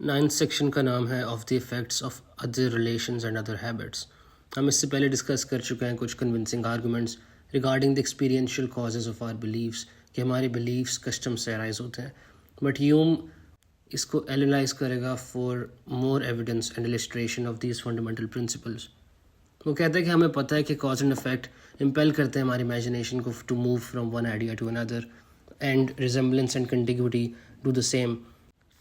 9th section کا نام ہے of the effects of other relations and other habits. ہم اس سے پہلے ڈسکس کر چکے ہیں کچھ convincing arguments regarding the experiential causes of our beliefs کہ ہمارے بلیفس کسٹم سے ارائز ہوتے ہیں. بٹ ہیوم اس کو اینالائز کرے گا for more evidence and illustration of these fundamental principles. وہ کہتا ہے کہ ہمیں پتہ ہے کہ کاز اینڈ افیکٹ امپیل کرتے ہیں ہماری امیجنیشن کو to move from one idea to another and resemblance and contiguity do the same.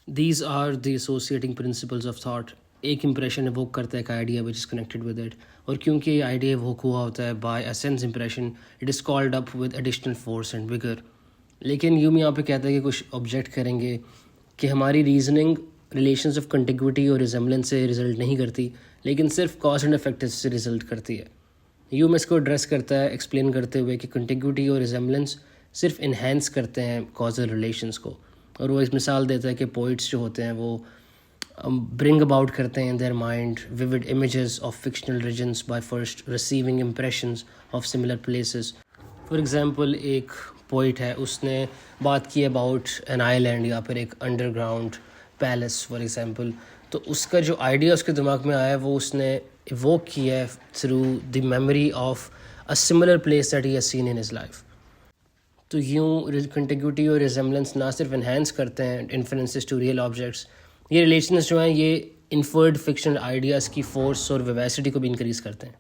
These are the associating principles of thought. ایک امپریشن ایووک کرتا ہے ایک idea which is connected with it, اور کیونکہ یہ آئیڈیا ایووک ہوا ہوتا ہے by a sense impression it is called up with additional force and vigour. لیکن یوں یہاں پہ کہتا ہے کہ کچھ آبجیکٹ کریں گے کہ ہماری ریزننگ ریلیشنز آف کنٹیگوٹی اور ریزمبلنس سے رزلٹ نہیں کرتی، لیکن صرف کاز اینڈ افیکٹ سے رزلٹ کرتی ہے. یوں اس کو ایڈریس کرتا ہے ایکسپلین کرتے ہوئے کہ کنٹیگوٹی اور ریزمبلنس صرف انہینس کرتے ہیں کازل ریلیشنز کو. اور وہ ایک مثال دیتا ہے کہ پوئٹس جو ہوتے ہیں وہ برنگ اباؤٹ کرتے ہیں in their mind vivid images of fictional regions by first receiving impressions of similar places. For example ایک پوئٹ ہے، اس نے بات کی اباؤٹ این آئی لینڈ یا پھر ایک under ground palace for example. تو اس کا جو آئیڈیا اس کے دماغ میں آیا ہے وہ اس نے ایووک کیا ہے through the memory of a similar place that he has seen in his life. تو یوں کنٹیگوٹی اور ریزمبلنس نہ صرف انہینس کرتے ہیں انفرنسز ٹو ریئل آبجیکٹس، یہ ریلیشنز جو ہیں یہ انفرڈ فکشنل آئیڈیاز کی فورس اور ویویسٹی کو بھی انکریز کرتے ہیں.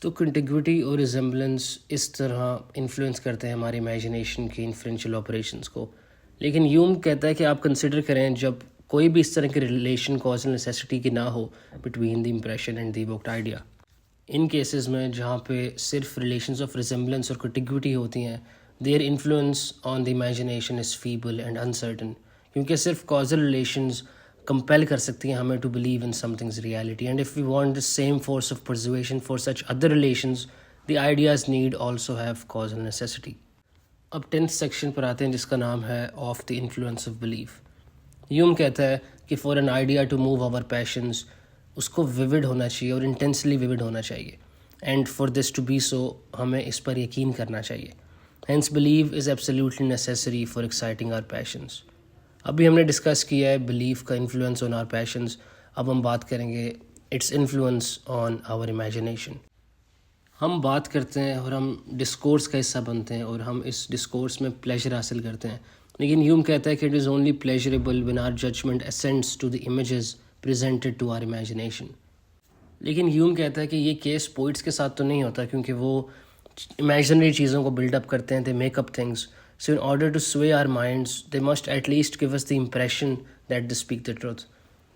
تو کنٹیگوٹی اور ریزمبلنس اس طرح انفلوئنس کرتے ہیں ہماری امیجنیشن کی انفرینشیل آپریشنز کو. لیکن یوم کہتا ہے کہ آپ کنسیڈر کریں جب کوئی بھی اس طرح کی ریلیشن کازل نیسیسٹی کی نہ ہو between the impression and the evoked idea. ان کیسز میں جہاں پہ صرف ریلیشنز آف ریزمبلنس اور کنٹیگوٹی ہوتی ہیں، their influence on the imagination is feeble and uncertain, کیونکہ صرف کازل ریلیشنز کمپیل کر سکتی ہیں ہمیں to believe in some things reality. And if we want the same force of persuasion for such other relations the ideas need also have causal necessity. اب 10th section پر آتے ہیں جس کا نام ہے of the influence of belief. Hume کہتا ہے کہ for an idea to move our passions اس کو ویوڈ ہونا چاہیے اور انٹینسلی ویوڈ ہونا چاہیے، and for this to be so ہمیں اس پر یقین کرنا چاہیے. Hence belief is absolutely necessary for exciting our passions. ابھی ہم نے ڈسکس کیا ہے بلیف کا انفلوئنس آن آر پیشنز. اب ہم بات کریں گے its influence on our imagination. ہم بات کرتے ہیں اور ہم ڈسکورس کا حصہ بنتے ہیں اور ہم اس ڈسکورس میں پلیجر حاصل کرتے ہیں، لیکن یوم کہتا ہے کہ it is only pleasurable when our judgement assents to the images presented to our imagination. لیکن یوم کہتا ہے کہ یہ کیس پوئٹس کے ساتھ تو نہیں ہوتا، کیونکہ وہ امیجنری چیزوں کو بلڈ اپ کرتے ہیں، they make up things. So in order to sway our minds they must at least give us the impression that they speak the truth.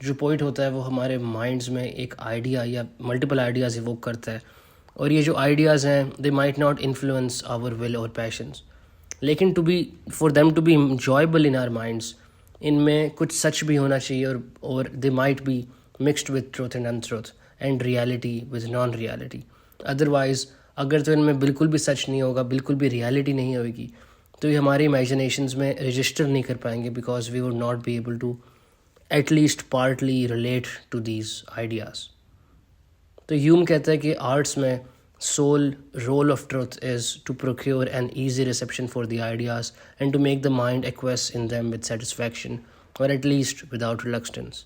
جو پوئٹ ہوتا ہے وہ ہمارے مائنڈس میں ایک آئیڈیا یا ملٹیپل آئیڈیاز ایووک کرتا ہے، اور یہ جو آئیڈیاز ہیں they might not influence our will or passions, لیکن for them to be enjoyable in our minds ان میں کچھ سچ بھی ہونا چاہیے اور they might be mixed with truth and untruth and reality with non reality. Otherwise اگر تو ان میں بالکل بھی سچ نہیں ہوگا، بالکل بھی ریالٹی نہیں ہوئے گی، تو یہ ہماری امیجنیشنز میں رجسٹر نہیں کر پائیں گے، because we would not be able to at least partly relate to these ideas. تو یوم کہتا ہے کہ آرٹس میں sole role of truth is to procure an easy reception for the ideas and to make the mind acquiesce in them with satisfaction or at least without ریلکسٹنس.